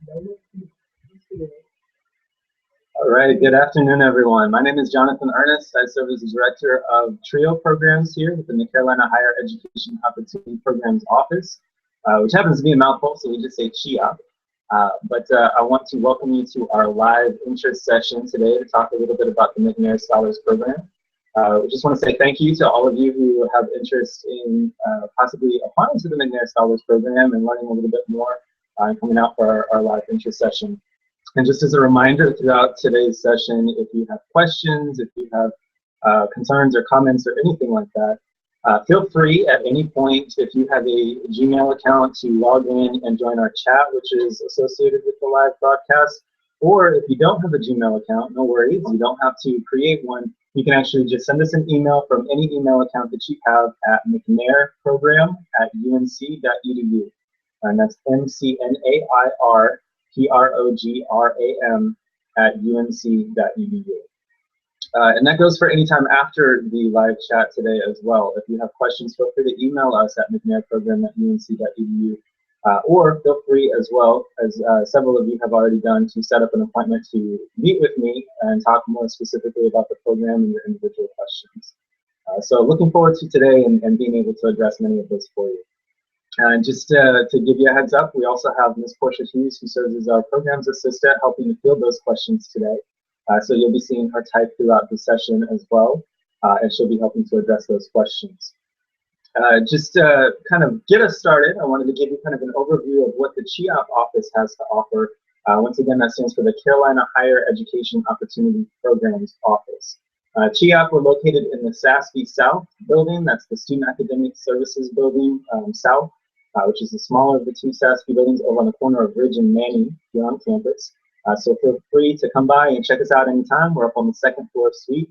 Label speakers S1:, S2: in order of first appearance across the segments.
S1: All right, good afternoon, everyone. My name is Jonathan Ernest. I serve as the Director of TRIO programs here within the Carolina Higher Education Opportunity Programs Office, which happens to be a mouthful, so we just say CHIOP. But I want to welcome you to our live interest session today to talk a little bit about the McNair Scholars Program. We just want to say thank you to all of you who have interest in possibly applying to the McNair Scholars Program and learning a little bit more and coming out for our live interest session. And just as a reminder, throughout today's session, if you have questions, if you have concerns or comments or anything like that, feel free at any point, if you have a Gmail account, to log in and join our chat, which is associated with the live broadcast. Or if you don't have a Gmail account, no worries, you don't have to create one. You can actually just send us an email from any email account that you have at mcnairprogram@unc.edu. And that's mcnairprogram@unc.edu. And that goes for any time after the live chat today as well. If you have questions, feel free to email us at mcnairprogram@unc.edu. Or feel free as well, as several of you have already done, to set up an appointment to meet with me and talk more specifically about the program and your individual questions. So looking forward to today and being able to address many of those for you. And just to give you a heads up, we also have Ms. Portia Hughes, who serves as our programs assistant, helping to field those questions today. So you'll be seeing her type throughout the session as well, and she'll be helping to address those questions. Just to kind of get us started, I wanted to give you kind of an overview of what the CHIOP office has to offer. Once again, that stands for the Carolina Higher Education Opportunity Programs Office. CHIOP, we're located in the S.E.P South building. That's the Student Academic Services building south, which is the smaller of the two S.E.P buildings over on the corner of Ridge and Manning here on campus. So feel free to come by and check us out anytime. We're up on the second floor suite.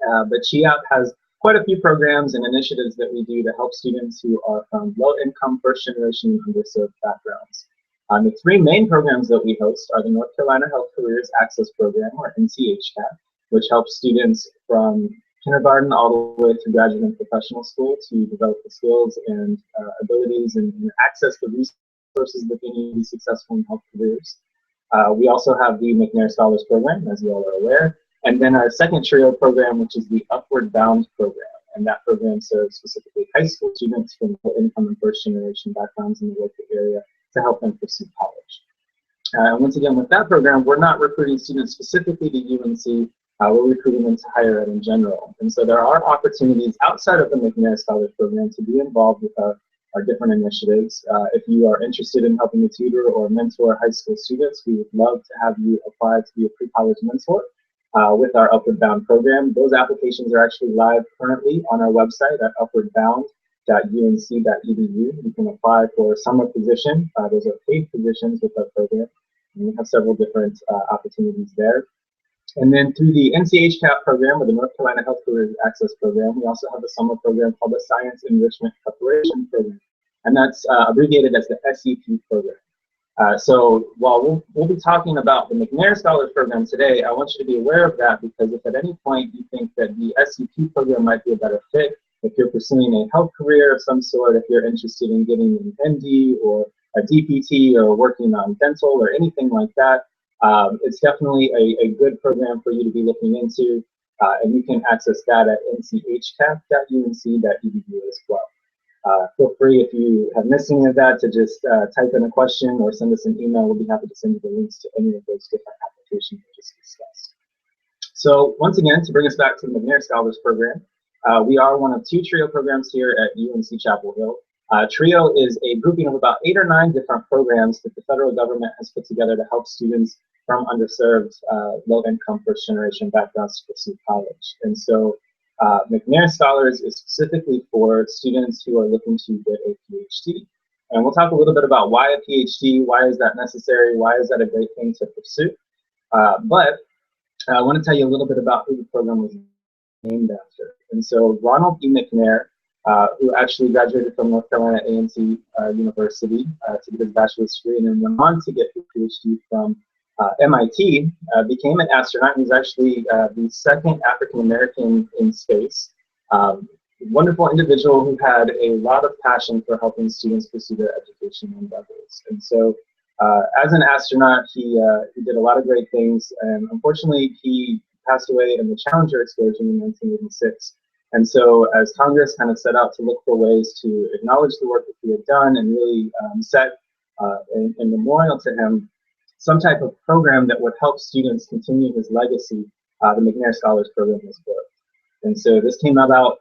S1: But CHIOP has quite a few programs and initiatives that we do to help students who are from low-income, first-generation, and underserved backgrounds. The three main programs that we host are the North Carolina Health Careers Access Program, or NCHCAP, which helps students from kindergarten all the way to graduate and professional school to develop the skills and abilities and access the resources that they need to be successful in health careers. We also have the McNair Scholars Program, as you all are aware, and then our second TRIO program, which is the Upward Bound program. And that program serves specifically high school students from low-income and first-generation backgrounds in the local area to help them pursue college. And once again, with that program, we're not recruiting students specifically to UNC. We're recruiting them to higher ed in general. And so there are opportunities outside of the McNair Scholars Program to be involved with our different initiatives. If you are interested in helping to tutor or mentor high school students, we would love to have you apply to be a pre-college mentor with our Upward Bound program. Those applications are actually live currently on our website at upwardbound.unc.edu. You can apply for a summer position. Those are paid positions with our program. And we have several different opportunities there. And then through the NCHCAP program, or the North Carolina Health Careers Access Program, we also have a summer program called the Science Enrichment Preparation Program. And that's abbreviated as the S.E.P program. So while we'll be talking about the McNair Scholars Program today, I want you to be aware of that, because if at any point you think that the S.E.P program might be a better fit, if you're pursuing a health career of some sort, if you're interested in getting an MD or a DPT or working on dental or anything like that, it's definitely a good program for you to be looking into, and you can access that at nchcap.unc.edu as well. Feel free, if you have missed any of that, to just type in a question or send us an email. We'll be happy to send you the links to any of those different applications we just discussed. So once again, to bring us back to the McNair Scholars Program, we are one of two TRIO programs here at UNC Chapel Hill. TRIO is a grouping of about 8 or 9 different programs that the federal government has put together to help students from underserved, low-income, first-generation backgrounds to pursue college. And so McNair Scholars is specifically for students who are looking to get a PhD. And we'll talk a little bit about why a PhD, why is that necessary, why is that a great thing to pursue. But I want to tell you a little bit about who the program was named after. And so Ronald E. McNair, who actually graduated from North Carolina A&T University to get his bachelor's degree, and then went on to get his PhD from MIT, became an astronaut. He was actually the second African-American in space. Wonderful individual who had a lot of passion for helping students pursue their education endeavors. And so As an astronaut, he did a lot of great things, and unfortunately, he passed away in the Challenger explosion in 1986. And so, as Congress kind of set out to look for ways to acknowledge the work that he had done and really set in memorial to him some type of program that would help students continue his legacy, the McNair Scholars Program was born. And so this came about,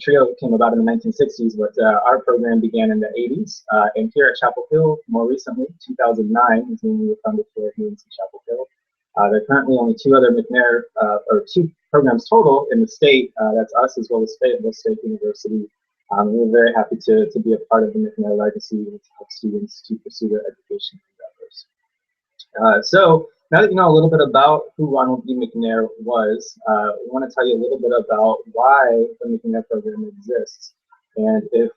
S1: TRIO came about in the 1960s, but our program began in the 80s. And here at Chapel Hill, more recently, 2009 is when we were founded here at UNC Chapel Hill. There are currently only two other McNair, or two programs total in the state. That's us as well as Fayetteville State University. We're very happy to be a part of the McNair legacy and to help students to pursue their education endeavors. So now that you know a little bit about who Ronald E. McNair was, we want to tell you a little bit about why the McNair program exists. And if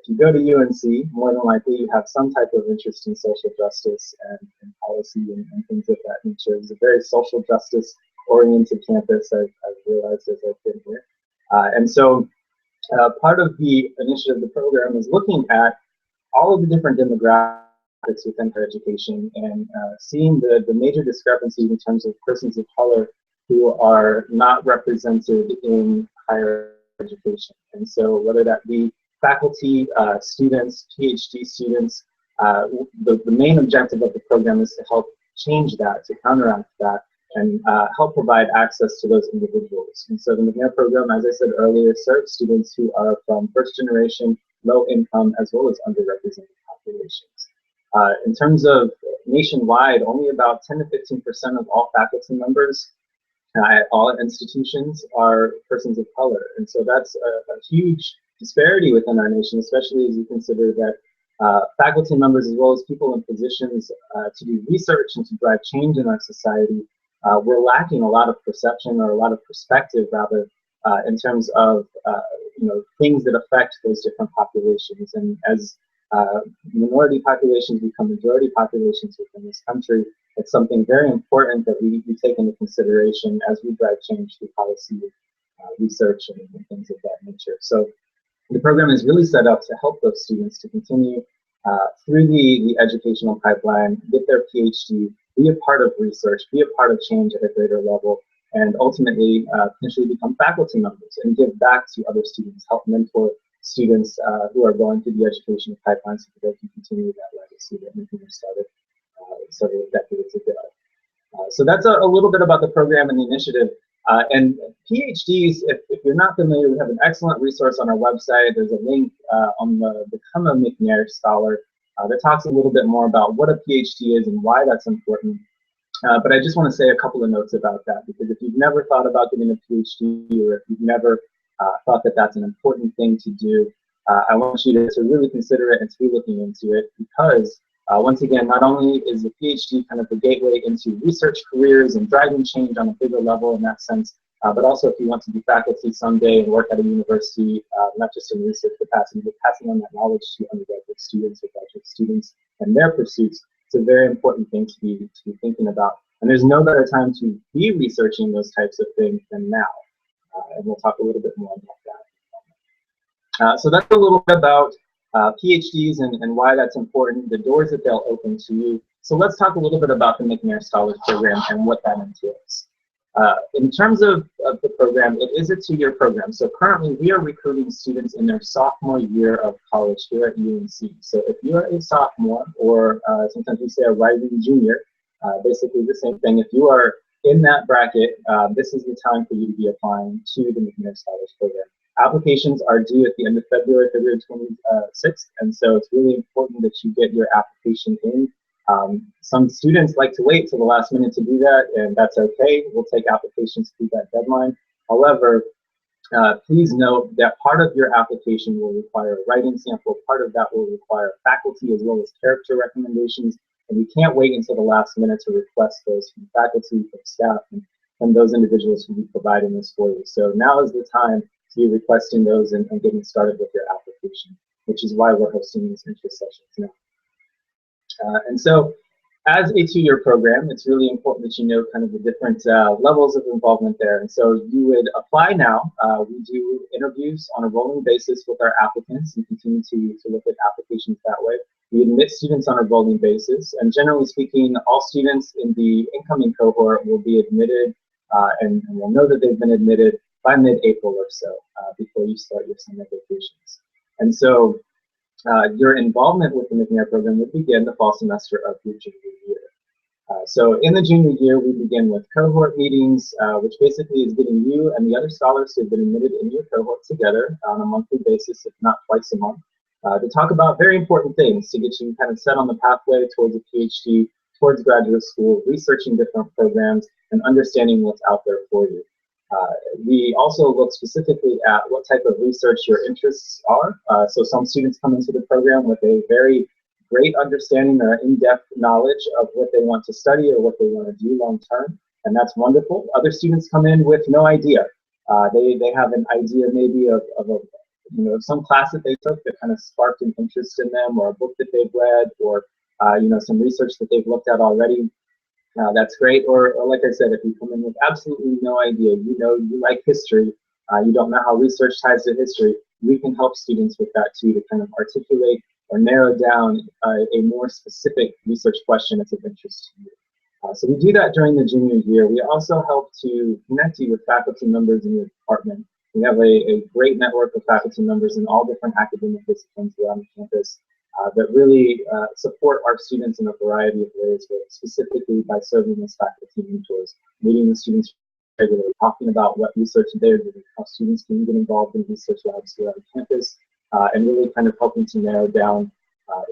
S1: you go to UNC, more than likely you have some type of interest in social justice and policy and things of that nature. It's a very social justice oriented campus, I've realized as I've been here. And so part of the initiative of the program is looking at all of the different demographics within higher education and seeing the major discrepancies in terms of persons of color who are not represented in higher education. And so whether that be faculty, students, PhD students, the main objective of the program is to help change that, to counteract that, and help provide access to those individuals. And so the McNair program, as I said earlier, serves students who are from first generation, low income, as well as underrepresented populations. In terms of nationwide, only about 10 to 15% of all faculty members at all institutions are persons of color. And so that's a huge disparity within our nation, especially as you consider that faculty members as well as people in positions to do research and to drive change in our society, we're lacking a lot of perception or a lot of perspective rather in terms of things that affect those different populations. And as minority populations become majority populations within this country, it's something very important that we take into consideration as we drive change through policy, research, and things of that nature. So the program is really set up to help those students to continue through the educational pipeline, get their PhD, be a part of research, be a part of change at a greater level, and ultimately potentially become faculty members and give back to other students, help mentor students who are going through the educational pipeline so that they can continue that legacy that McNair started several decades ago. So that's a little bit about the program and the initiative. And PhDs, if you're not familiar, we have an excellent resource on our website. There's a link on the Become a McNair Scholar that talks a little bit more about what a PhD is and why that's important. But I just want to say a couple of notes about that, because if you've never thought about getting a PhD, or if you've never thought that that's an important thing to do, I want you to really consider it and to be looking into it, because once again, not only is the PhD kind of the gateway into research careers and driving change on a bigger level in that sense, but also if you want to be faculty someday and work at a university, not just in research capacity, but passing on that knowledge to undergraduate students or graduate students and their pursuits, it's a very important thing to be thinking about. And there's no better time to be researching those types of things than now. And we'll talk a little bit more about that. So that's a little bit about PhDs and why that's important, the doors that they'll open to you. So let's talk a little bit about the McNair Scholars Program and what that entails. In terms of the program, it is a 2-year program. So currently we are recruiting students in their sophomore year of college here at UNC. So if you are a sophomore, or sometimes we say a rising junior, basically the same thing. If you are in that bracket, this is the time for you to be applying to the McNair Scholars Program. Applications are due at the end of February 26th, and so it's really important that you get your application in. Some students like to wait till the last minute to do that, and that's okay. We'll take applications through that deadline. However, please note that part of your application will require a writing sample, part of that will require faculty as well as character recommendations, and you can't wait until the last minute to request those from faculty, from staff, and from those individuals who will be providing this for you. So now is the time to be requesting those and getting started with your application, which is why we're hosting these interest sessions now. And so as a 2-year program, it's really important that you know kind of the different levels of involvement there. And so you would apply now. We do interviews on a rolling basis with our applicants and continue to look at applications that way. We admit students on a rolling basis, and generally speaking, all students in the incoming cohort will be admitted and will know that they've been admitted by mid-April or so, before you start your summer vacations. And so your involvement with the McNair program would begin the fall semester of your junior year. So in the junior year, we begin with cohort meetings, which basically is getting you and the other scholars who have been admitted in your cohort together on a monthly basis, if not twice a month, to talk about very important things to get you kind of set on the pathway towards a PhD, towards graduate school, researching different programs, and understanding what's out there for you. We also look specifically at what type of research your interests are. So some students come into the program with a very great understanding or in-depth knowledge of what they want to study or what they want to do long-term, and that's wonderful. Other students come in with no idea. They have an idea maybe of some class that they took that kind of sparked an interest in them, or a book that they've read, or some research that they've looked at already. That's great. Or like I said, if you come in with absolutely no idea, you like history, you don't know how research ties to history, we can help students with that too, to kind of articulate or narrow down a more specific research question that's of interest to you. So we do that during the junior year. We also help to connect you with faculty members in your department. We have a great network of faculty members in all different academic disciplines around the campus that really support our students in a variety of ways, but specifically by serving as faculty mentors, meeting the students regularly, talking about what research they're doing, how students can get involved in research labs here on campus, and really kind of helping to narrow down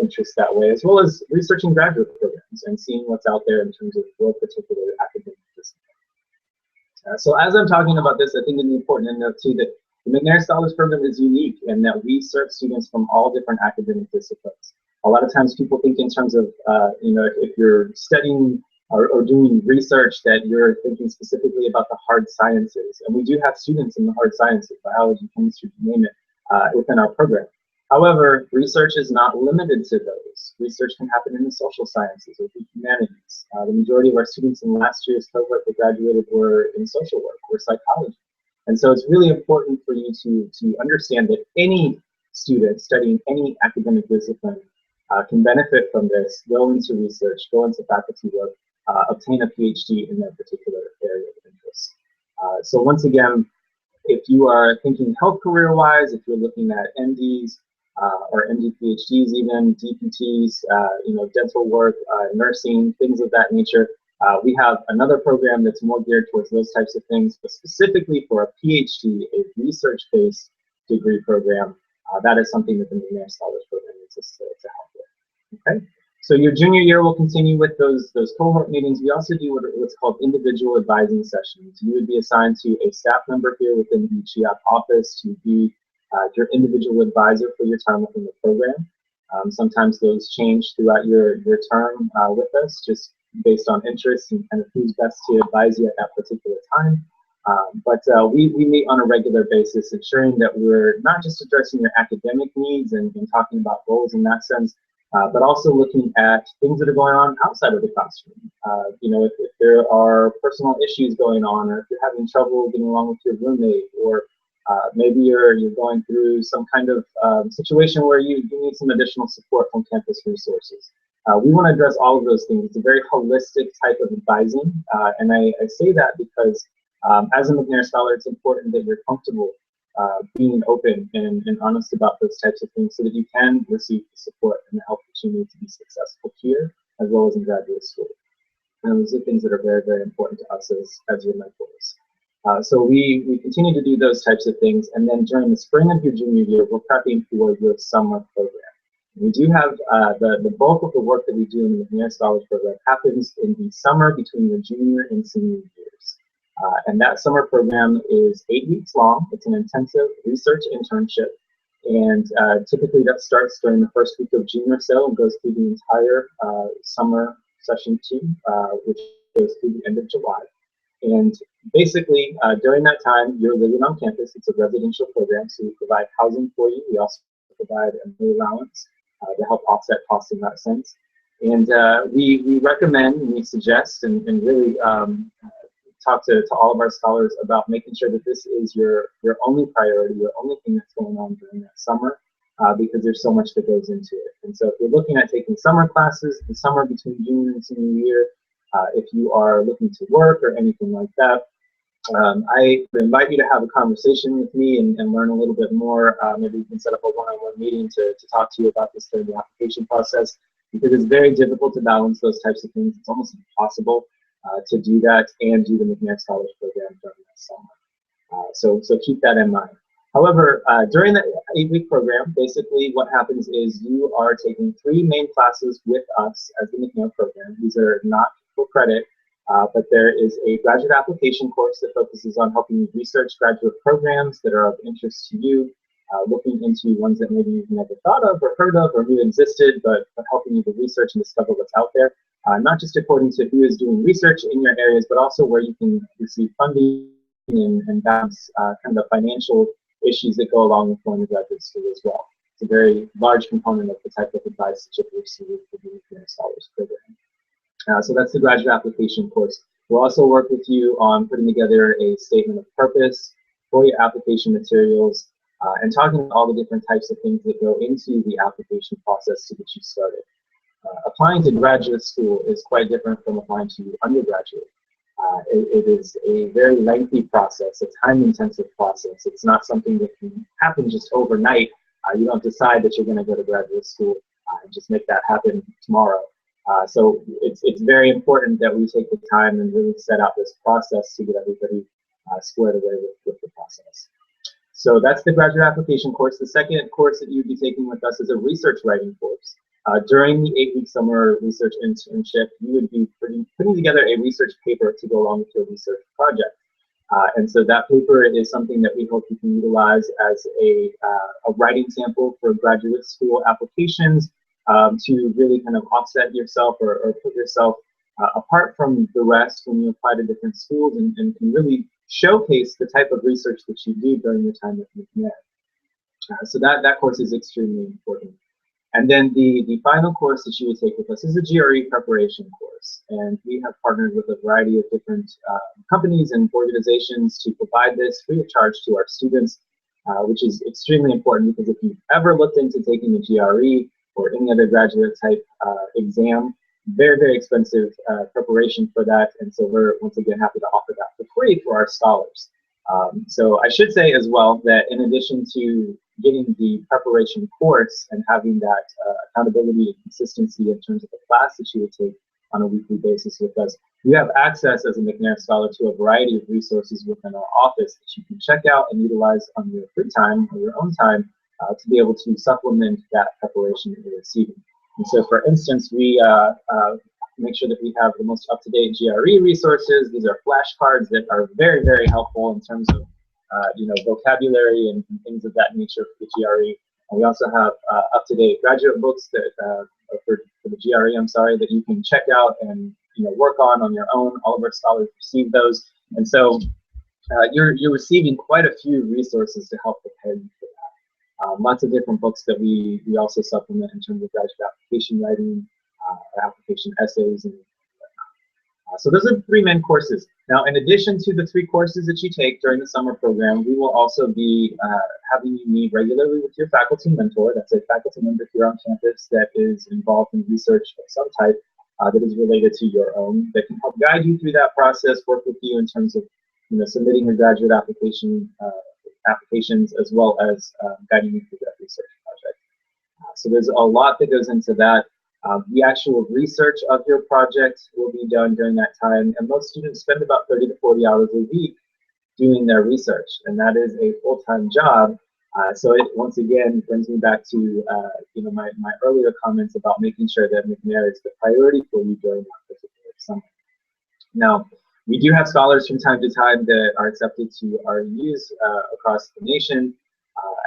S1: interest that way, as well as researching graduate programs and seeing what's out there in terms of your particular academic discipline. So as I'm talking about this, I think it's important to note too that the McNair Scholars Program is unique in that we serve students from all different academic disciplines. A lot of times people think in terms of, if you're studying or doing research that you're thinking specifically about the hard sciences. And we do have students in the hard sciences, biology, chemistry, you name it, within our program. However, research is not limited to those. Research can happen in the social sciences or the humanities. The majority of our students in last year's cohort that graduated were in social work or psychology. And so it's really important for you to understand that any student studying any academic discipline can benefit from this, go into research, go into faculty work, obtain a PhD in their particular area of interest. So once again, if you are thinking health career-wise, if you're looking at MDs or MD PhDs even, DPTs, dental work, nursing, things of that nature, we have another program that's more geared towards those types of things, but specifically for a PhD, a research-based degree program. That is something that the McNair Scholars Program exists to help with. Okay, so your junior year will continue with those cohort meetings. We also do what's called individual advising sessions. You would be assigned to a staff member here within the CHIOP office to be your individual advisor for your time within the program. Sometimes those change throughout your term with us, just based on interest and kind of who's best to advise you at that particular time. But we meet on a regular basis, ensuring that we're not just addressing your academic needs and talking about goals in that sense, but also looking at things that are going on outside of the classroom. If there are personal issues going on, or if you're having trouble getting along with your roommate, or maybe you're going through some kind of situation where you need some additional support from campus resources. We want to address all of those things. It's a very holistic type of advising, and I say that because as a McNair Scholar, it's important that you're comfortable being open and honest about those types of things so that you can receive the support and the help that you need to be successful here as well as in graduate school. And those are things that are very, very important to us as your mentors. So we continue to do those types of things, and then during the spring of your junior year, we're prepping for your summer program. We do have the bulk of the work that we do in the McNair Scholars Program happens in the summer between your junior and senior years. And that summer program is 8 weeks long. It's an intensive research internship. And typically that starts during the first week of June or so and goes through the entire summer session 2, which goes through the end of July. And basically, during that time, you're living on campus. It's a residential program, so we provide housing for you. We also provide a meal allowance to help offset costs in that sense. And we recommend and we suggest and really talk to all of our scholars about making sure that this is your only priority, your only thing that's going on during that summer. because there's so much that goes into it. And so if you're looking at taking summer classes, the summer between junior and senior year, if you are looking to work or anything like that, I invite you to have a conversation with me and learn a little bit more. Maybe we can set up a one-on-one meeting to talk to you about this during the application process, because it's very difficult to balance those types of things. It's almost impossible to do that and do the McNair Scholars Program during that summer. So keep that in mind. However, during the 8-week program, basically what happens is you are taking 3 main classes with us as the McNair program. These are not for credit, but there is a graduate application course that focuses on helping you research graduate programs that are of interest to you, looking into ones that maybe you've never thought of or heard of or knew existed, but helping you to research and discover what's out there, not just according to who is doing research in your areas, but also where you can receive funding and balance kind of the financial issues that go along with going to graduate school as well. It's a very large component of the type of advice that you'll receive for the McNair Scholars Program. So that's the graduate application course. We'll also work with you on putting together a statement of purpose for your application materials and talking about all the different types of things that go into the application process to get you started. Applying to graduate school is quite different from applying to undergraduate. It is a very lengthy process, a time-intensive process. It's not something that can happen just overnight. You don't decide that you're going to go to graduate school and just make that happen tomorrow. So it's very important that we take the time and really set out this process to get everybody squared away with the process. So that's the graduate application course. The second course that you'd be taking with us is a research writing course. During the 8-week summer research internship, you would be putting together a research paper to go along with your research project. And so that paper is something that we hope you can utilize as a writing sample for graduate school applications to really kind of offset yourself or put yourself apart from the rest when you apply to different schools and can really showcase the type of research that you do during your time at McNair. So that course is extremely important. And then the final course that you would take with us is a GRE preparation course. And we have partnered with a variety of different companies and organizations to provide this free of charge to our students, which is extremely important because if you've ever looked into taking a GRE or any other graduate type exam, very, very expensive preparation for that. And so we're once again happy to offer that for free for our scholars. So I should say as well that in addition to getting the preparation course and having that accountability and consistency in terms of the class that you would take on a weekly basis with us, you have access as a McNair Scholar to a variety of resources within our office that you can check out and utilize on your free time or your own time to be able to supplement that preparation that you're receiving. And so for instance, we make sure that we have the most up-to-date GRE resources. These are flashcards that are very, very helpful in terms of vocabulary and things of that nature for the GRE. And we also have up-to-date graduate books that for the GRE, I'm sorry, that you can check out and work on your own. All of our scholars receive those, and so you're receiving quite a few resources to help prepare you for that. Lots of different books that we also supplement in terms of graduate application writing, application essays, and whatnot. So those are the 3 main courses. Now, in addition to the 3 courses that you take during the summer program, we will also be having you meet regularly with your faculty mentor. That's a faculty member here on campus that is involved in research of some type that is related to your own, that can help guide you through that process, work with you in terms of submitting your graduate applications, as well as guiding you through that research project. So there's a lot that goes into that. The actual research of your project will be done during that time, and most students spend about 30 to 40 hours a week doing their research, and that is a full-time job. So it once again brings me back to my earlier comments about making sure that McNair is the priority for you during that particular summer. Now, we do have scholars from time to time that are accepted to REUs across the nation.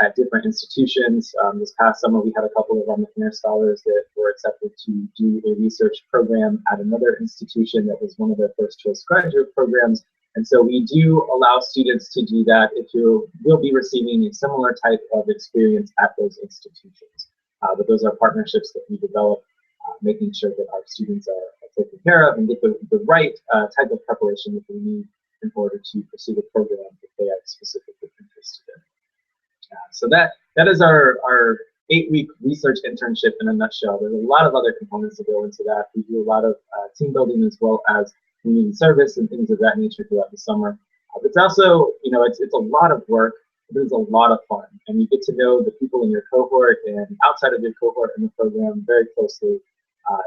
S1: At different institutions. This past summer, we had a couple of our McNair scholars that were accepted to do a research program at another institution that was one of their first choice graduate programs. And so we do allow students to do that if you will be receiving a similar type of experience at those institutions. But those are partnerships that we develop, making sure that our students are taken care of and get the right type of preparation that they need in order to pursue the program that they are specifically interested in. So that is our 8-week research internship in a nutshell. There's a lot of other components that go into that. We do a lot of team building as well as community service and things of that nature throughout the summer. It's also, it's a lot of work. It is a lot of fun, and you get to know the people in your cohort and outside of your cohort in the program very closely.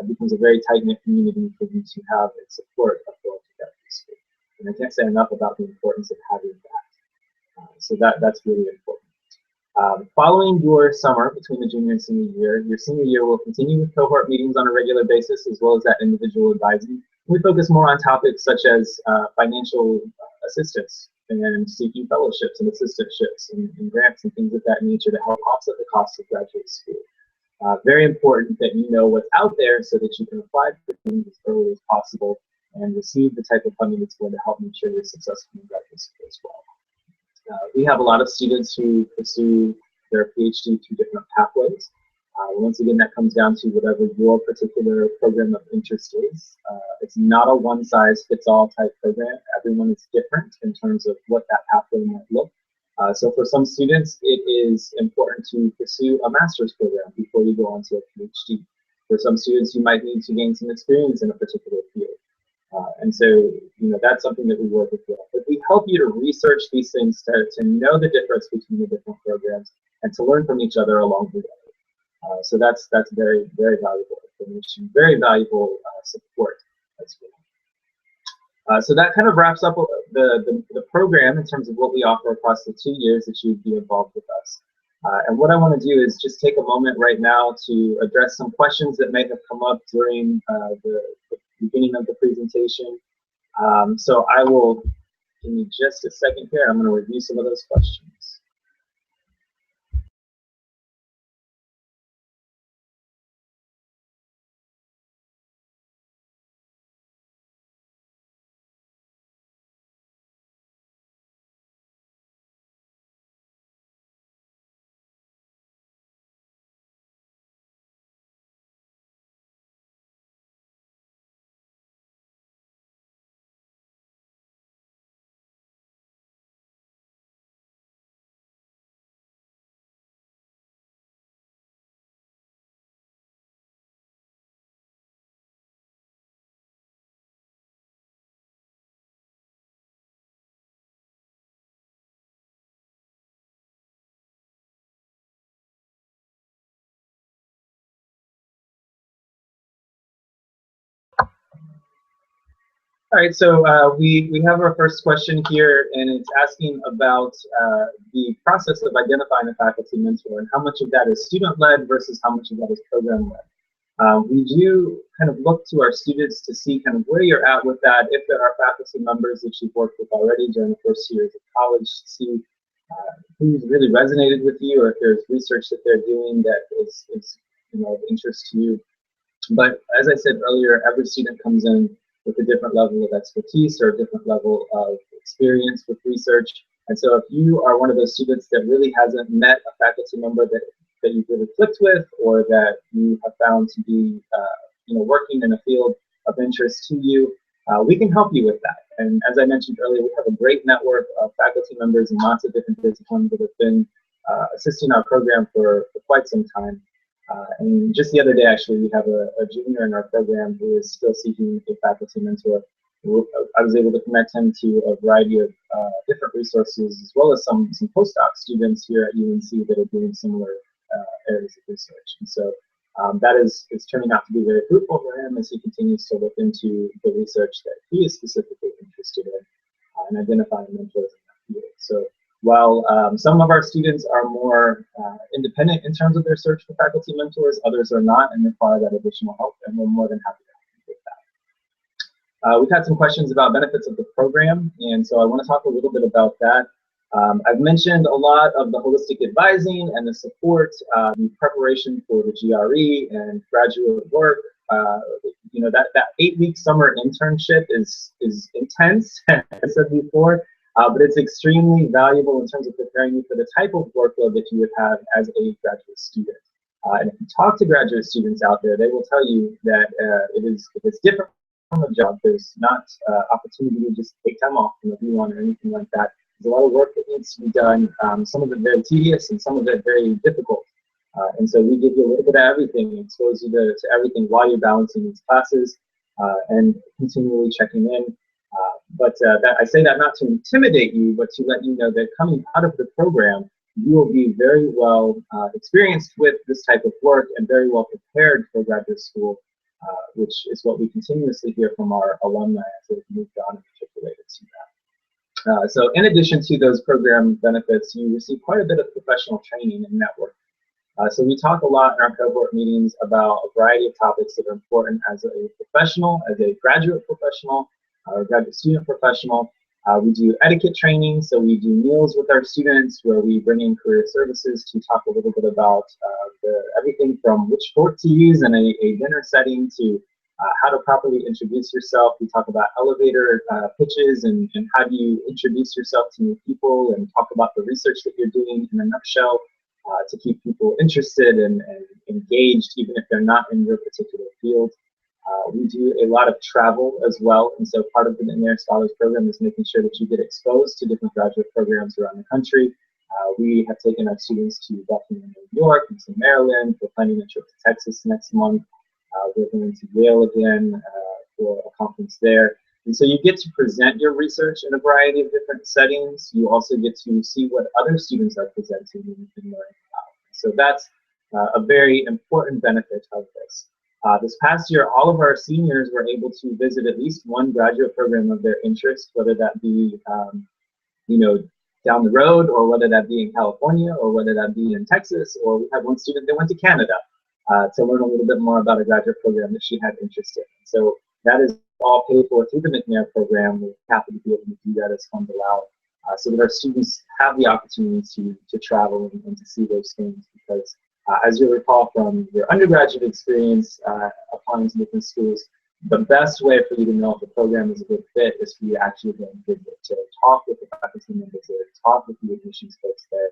S1: It becomes a very tight-knit community for you to have and support a going to graduate school. And I can't say enough about the importance of having that. So that's really important. Following your summer between the junior and senior year, your senior year will continue with cohort meetings on a regular basis as well as that individual advising. We focus more on topics such as financial assistance and seeking fellowships and assistantships and grants and things of that nature to help offset the cost of graduate school. Very important that you know what's out there so that you can apply for things as early as possible and receive the type of funding that's going to help make sure you're successful in graduate school as well. We have a lot of students who pursue their PhD through different pathways. Once again, that comes down to whatever your particular program of interest is. It's not a one-size-fits-all type program. Everyone is different in terms of what that pathway might look. So for some students, it is important to pursue a master's program before you go on to a PhD. For some students, you might need to gain some experience in a particular field. And so, that's something that we work with. But we help you to research these things to know the difference between the different programs and to learn from each other along the way. So that's very, very valuable information, very valuable support as well. So that kind of wraps up the program in terms of what we offer across the 2 years that you'd be involved with us. And what I want to do is just take a moment right now to address some questions that may have come up during the beginning of the presentation. So I will, give me just a second here, I'm going to review some of those questions. All right, so we have our first question here, and it's asking about the process of identifying a faculty mentor and how much of that is student-led versus how much of that is program-led. We do kind of look to our students to see kind of where you're at with that, if there are faculty members that you've worked with already during the first years of college, to see who's really resonated with you, or if there's research that they're doing that is of interest to you. But as I said earlier, every student comes in with a different level of expertise or a different level of experience with research. And so if you are one of those students that really hasn't met a faculty member that you've really clicked with, or that you have found to be working in a field of interest to you, we can help you with that. And as I mentioned earlier, we have a great network of faculty members in lots of different disciplines that have been assisting our program for quite some time. And just the other day, actually, we have a junior in our program who is still seeking a faculty mentor. I was able to connect him to a variety of different resources, as well as some postdoc students here at UNC that are doing similar areas of research. And so that is turning out to be very fruitful for him as he continues to look into the research that he is specifically interested in and identifying mentors in that field. So while some of our students are more independent in terms of their search for faculty mentors, others are not and require that additional help, and we're more than happy to help you with that. We've had some questions about benefits of the program, and so I want to talk a little bit about that. I've mentioned a lot of the holistic advising and the support, the preparation for the GRE and graduate work. That 8-week summer internship is intense, as I said before. But it's extremely valuable in terms of preparing you for the type of workload that you would have as a graduate student. And if you talk to graduate students out there, they will tell you that it is different from a job. There's not opportunity to just take time off from everyone or anything like that. There's a lot of work that needs to be done, some of it very tedious and some of it very difficult. And so we give you a little bit of everything, expose you to everything while you're balancing these classes and continually checking in. I say that not to intimidate you, but to let you know that coming out of the program, you will be very well experienced with this type of work and very well prepared for graduate school, which is what we continuously hear from our alumni as they've moved on and matriculated to that. So in addition to those program benefits, you receive quite a bit of professional training and network. So we talk a lot in our cohort meetings about a variety of topics that are important as a professional, as a graduate professional, or graduate student professional. We do etiquette training, so we do meals with our students where we bring in career services to talk a little bit about everything from which fork to use in a dinner setting to how to properly introduce yourself. We talk about elevator pitches and how do you introduce yourself to new people and talk about the research that you're doing in a nutshell to keep people interested and engaged even if they're not in your particular field. We do a lot of travel as well, and so part of the McNair Scholars Program is making sure that you get exposed to different graduate programs around the country. We have taken our students to Buffalo, New York, and to Maryland. We're planning a trip to Texas next month. We're going to Yale again for a conference there. And so you get to present your research in a variety of different settings. You also get to see what other students are presenting and learning about. So that's a very important benefit of this. This past year, all of our seniors were able to visit at least one graduate program of their interest, whether that be, down the road, or whether that be in California, or whether that be in Texas, or we had one student that went to Canada to learn a little bit more about a graduate program that she had interest in. So that is all paid for through the McNair program. We're happy to be able to do that as funds allow, so that our students have the opportunity to travel and to see those things, because as you'll recall from your undergraduate experience applying to different schools, the best way for you to know if the program is a good fit is for you to actually go and visit, to talk with the faculty members there, talk with the admissions folks there,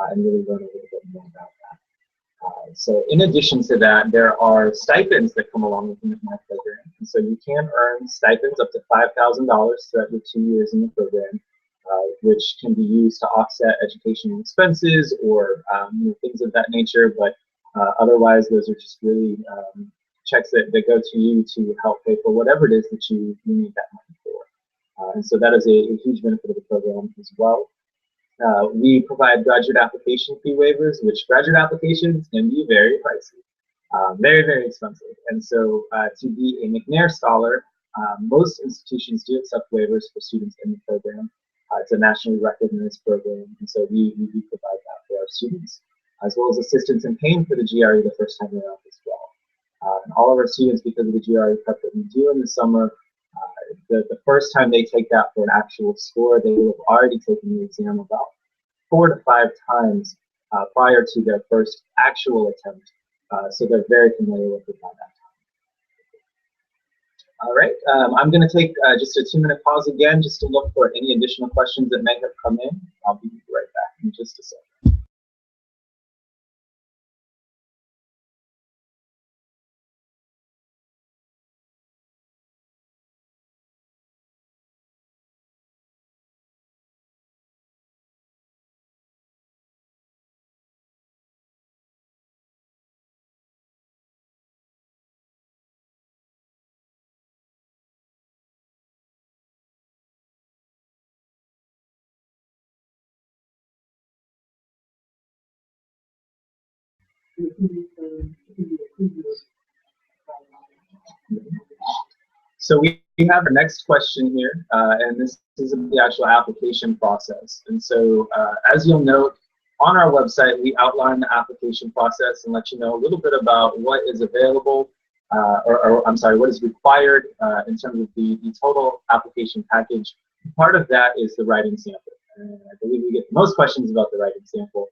S1: and really learn a little bit more about that. So in addition to that, there are stipends that come along with the McNair program. And so you can earn stipends up to $5,000 throughout your 2 years in the program, which can be used to offset educational expenses or things of that nature. But otherwise, those are just really checks that go to you to help pay for whatever it is that you need that money for. And so that is a huge benefit of the program as well. We provide graduate application fee waivers, which graduate applications can be very pricey, very, very expensive. And so to be a McNair Scholar, most institutions do accept waivers for students in the program. It's a nationally recognized program, and so we do provide that for our students, as well as assistance in paying for the GRE the first time around as well. And all of our students, because of the GRE prep that we do in the summer, the first time they take that for an actual score, they will have already taken the exam about 4 to 5 times prior to their first actual attempt. So they're very familiar with it by that time. All right, I'm going to take just a 2-minute pause again just to look for any additional questions that may have come in. I'll be right back in just a second. So we have our next question here, and this is the actual application process. And so as you'll note, on our website, we outline the application process and let you know a little bit about what is available, or I'm sorry, what is required in terms of the total application package. Part of that is the writing sample. And I believe we get the most questions about the writing sample.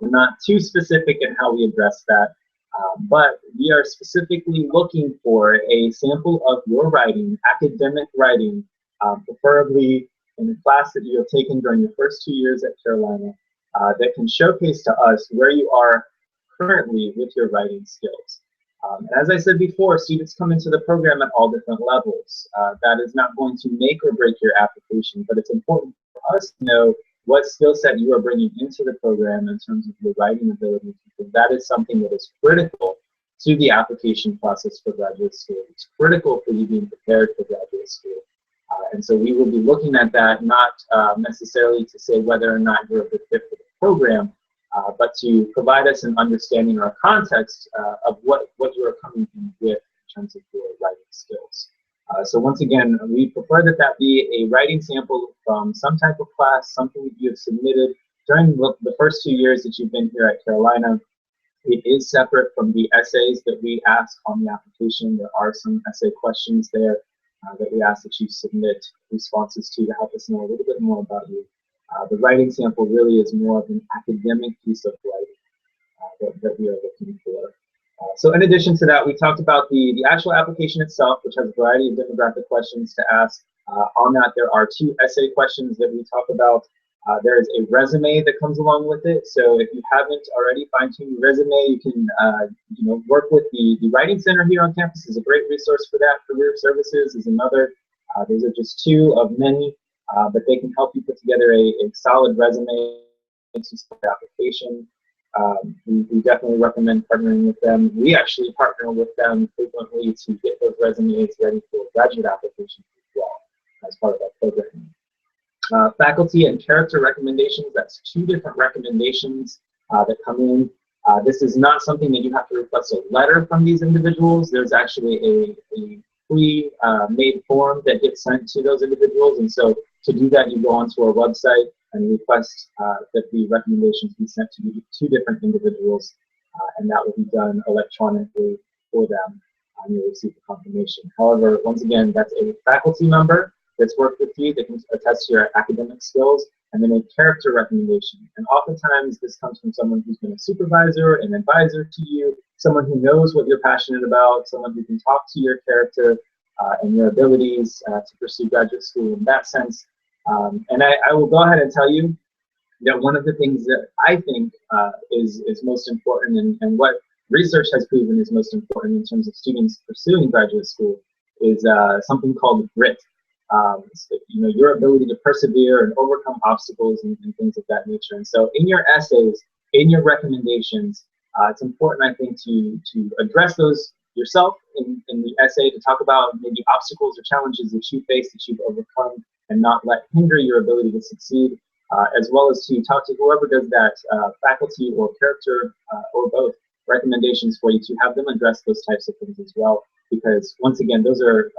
S1: We're not too specific in how we address that. But we are specifically looking for a sample of your writing, academic writing, preferably in the class that you have taken during your first 2 years at Carolina, that can showcase to us where you are currently with your writing skills. And as I said before, students come into the program at all different levels. That is not going to make or break your application, but it's important for us to know what skill set you are bringing into the program in terms of your writing ability, because that is something that is critical to the application process for graduate school. It's critical for you being prepared for graduate school. And so we will be looking at that, not necessarily to say whether or not you're a good fit for the program, but to provide us an understanding or a context of what you are coming in with in terms of your writing skills. So once again, we prefer that that be a writing sample from some type of class, something that you have submitted during the first 2 years that you've been here at Carolina. It is separate from the essays that we ask on the application. There are some essay questions there that we ask that you submit responses to help us know a little bit more about you. The writing sample really is more of an academic piece of writing that we are looking for. So in addition to that, we talked about the actual application itself, which has a variety of demographic questions to ask. On that, there are 2 essay questions that we talk about. There is a resume that comes along with it. So if you haven't already fine-tuned your resume, you can work with the Writing Center here on campus. Is a great resource for that. Career Services is another. Those are just 2 of many, but they can help you put together a solid resume to start the application. We definitely recommend partnering with them. We actually partner with them frequently to get those resumes ready for graduate applications as well as part of our program. Faculty and character recommendations, that's 2 different recommendations that come in. This is not something that you have to request a letter from these individuals. There's actually a pre-made form that gets sent to those individuals, and so to do that, you go onto our website and request that the recommendations be sent to 2 different individuals, and that will be done electronically for them, and you'll receive the confirmation. However, once again, that's a faculty member that's worked with you that can attest to your academic skills, and then a character recommendation. And oftentimes this comes from someone who's been a supervisor, an advisor to you, someone who knows what you're passionate about, someone who can talk to your character and your abilities to pursue graduate school in that sense. And I will go ahead and tell you that one of the things that I think is most important, and what research has proven is most important in terms of students pursuing graduate school, is something called grit. Your ability to persevere and overcome obstacles and things of that nature. And so in your essays, in your recommendations, it's important, I think, to address those yourself in the essay, to talk about maybe obstacles or challenges that you face that you've overcome and not let hinder your ability to succeed, as well as to talk to whoever does that faculty or character or both recommendations for you, to have them address those types of things as well. Because once again, those are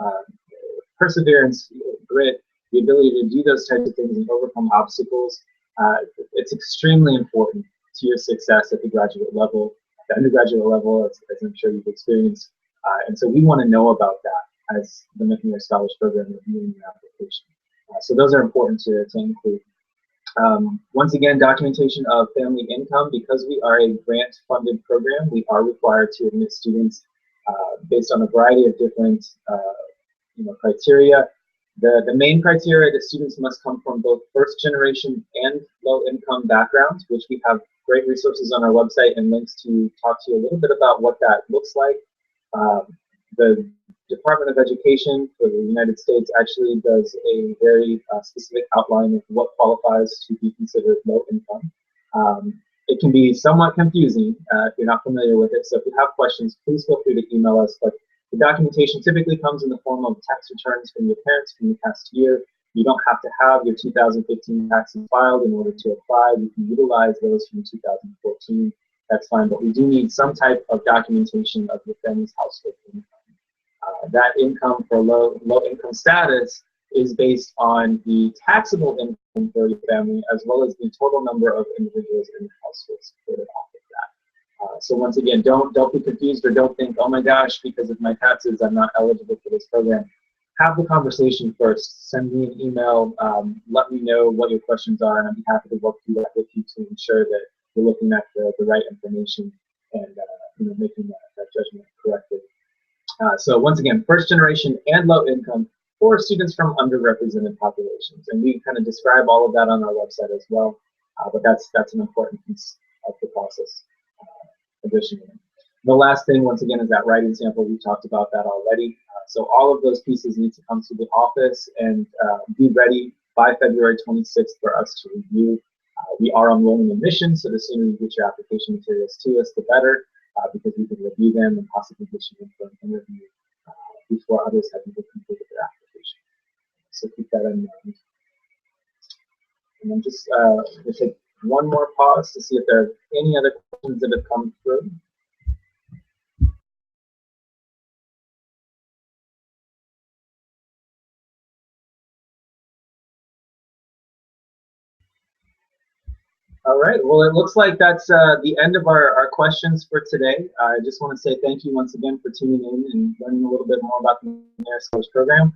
S1: perseverance, grit, the ability to do those types of things and overcome obstacles. It's extremely important to your success at the graduate level, the undergraduate level, as I'm sure you've experienced. And so we want to know about that as the McNair Scholars Program reviewing your application. So those are important to include. Once again, documentation of family income. Because we are a grant-funded program, we are required to admit students based on a variety of different criteria. The main criteria that students must come from both first generation and low income backgrounds, which we have great resources on our website and links to talk to you a little bit about what that looks like. The Department of Education for the United States actually does a very specific outline of what qualifies to be considered low income. It can be somewhat confusing if you're not familiar with it, so if you have questions, please feel free to email us. But the documentation typically comes in the form of tax returns from your parents from the past year. You don't have to have your 2015 taxes filed in order to apply. You can utilize those from 2014. That's fine, but we do need some type of documentation of your family's household income. That income for low income status is based on the taxable income for your family, as well as the total number of individuals in the household supported off of that. So once again, don't be confused, or don't think, oh my gosh, because of my taxes, I'm not eligible for this program. Have the conversation first. Send me an email. Let me know what your questions are, and I'd be happy to work through that with you to ensure that you're looking at the right information and making that judgment correctly. So once again, first generation and low income, or students from underrepresented populations, and we kind of describe all of that on our website as well. But that's an important piece of the process. Additionally, the last thing, once again, is that writing sample. We talked about that already. So all of those pieces need to come to the office and be ready by February 26th for us to review. We are on rolling admissions, so the sooner you get your application materials to us, the better, because we can review them and possibly get you in for an interview before others have even completed their application. So keep that in mind. And I'm just going to take one more pause to see if there are any other questions that have come through. All right, well, it looks like that's the end of our questions for today. I just want to say thank you once again for tuning in and learning a little bit more about the McNair Scholars Program.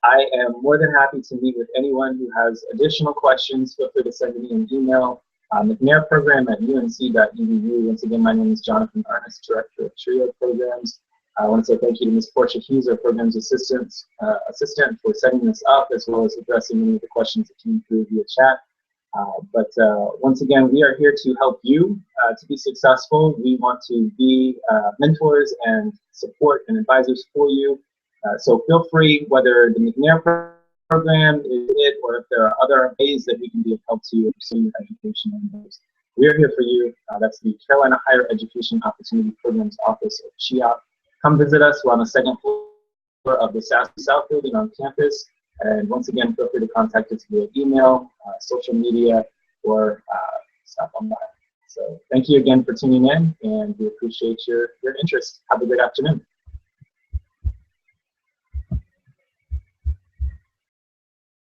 S1: I am more than happy to meet with anyone who has additional questions. Feel free to send me an email, mcnairprogram@unc.edu. Once again, my name is Jonathan Ernest, Director of TRIO Programs. I want to say thank you to Ms. Portia Hughes, our Programs Assistant, for setting this up, as well as addressing many of the questions that came through via chat. But once again, we are here to help you to be successful. We want to be mentors and support and advisors for you. So feel free, whether the McNair program is it, or if there are other ways that we can be of help to you pursuing your education endeavors. We are here for you. That's the Carolina Higher Education Opportunity Programs Office of CHIOP. Come visit us. We're on the second floor of the South Building on campus. And once again, feel free to contact us via email, social media, or stop on by. So thank you again for tuning in, and we appreciate your interest. Have a great afternoon.